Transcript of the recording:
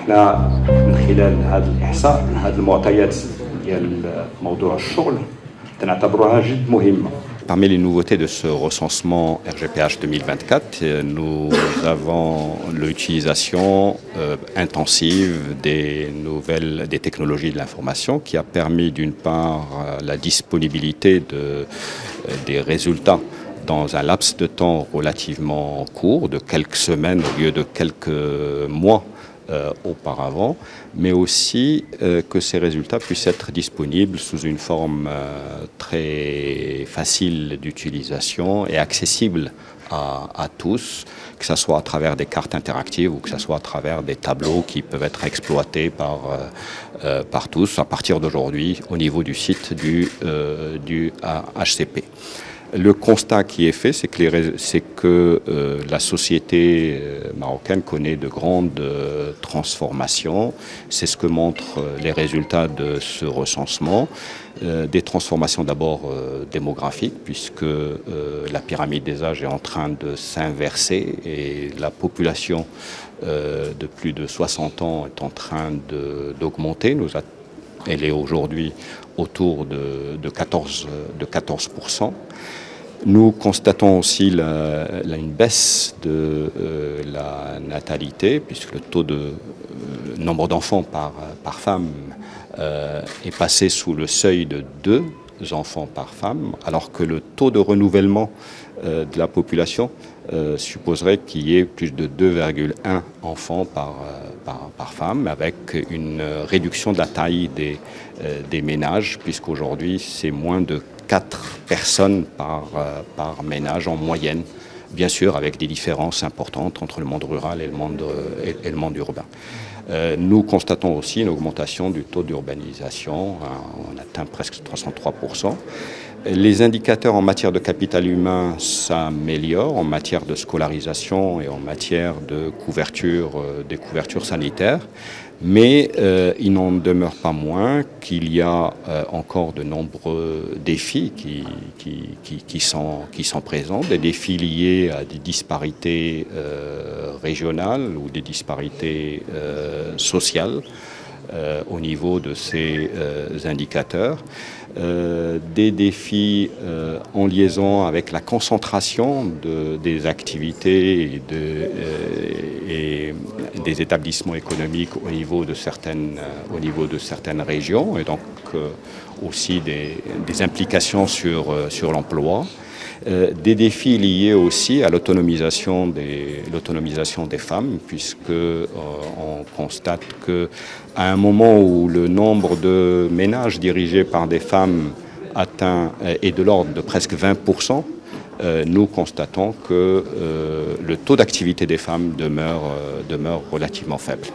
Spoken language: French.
احنا من خلال هذا الإحصاء هذه المعطيات ديال موضوع الشغل تنعتبروها جد مهمة. Parmi les nouveautés de ce recensement RGPH 2024, nous avons l'utilisation intensive des technologies de l'information qui a permis d'une part la disponibilité des résultats dans un laps de temps relativement court, de quelques semaines au lieu de quelques mois auparavant, mais aussi que ces résultats puissent être disponibles sous une forme très facile d'utilisation et accessible à tous, que ce soit à travers des cartes interactives ou que ce soit à travers des tableaux qui peuvent être exploités par tous à partir d'aujourd'hui au niveau du site du HCP. Le constat qui est fait, c'est que la société marocaine connaît de grandes transformations. C'est ce que montrent les résultats de ce recensement. Des transformations d'abord démographiques, puisque la pyramide des âges est en train de s'inverser et la population de plus de 60 ans est en train d'augmenter. Elle est aujourd'hui autour de 14%. Nous constatons aussi une baisse de la natalité, puisque le taux de nombre d'enfants par femme est passé sous le seuil de 2 enfants par femme, alors que le taux de renouvellement de la population supposerait qu'il y ait plus de 2,1 enfants par femme, avec une réduction de la taille des ménages, puisqu'aujourd'hui c'est moins de 4 personnes par ménage en moyenne, bien sûr avec des différences importantes entre le monde rural et le monde urbain. Nous constatons aussi une augmentation du taux d'urbanisation, on atteint presque 303%. Les indicateurs en matière de capital humain s'améliorent en matière de scolarisation et en matière de des couvertures sanitaires, mais il n'en demeure pas moins qu'il y a encore de nombreux défis qui sont présents, des défis liés à des disparités régionales ou des disparités sociales au niveau de ces indicateurs. Des défis en liaison avec la concentration des activités et des établissements économiques au niveau de certaines régions, et donc aussi des implications sur l'emploi. Des défis liés aussi à l'autonomisation des femmes, puisque on constate que à un moment où le nombre de ménages dirigés par des femmes est de l'ordre de presque 20%, nous constatons que le taux d'activité des femmes demeure relativement faible.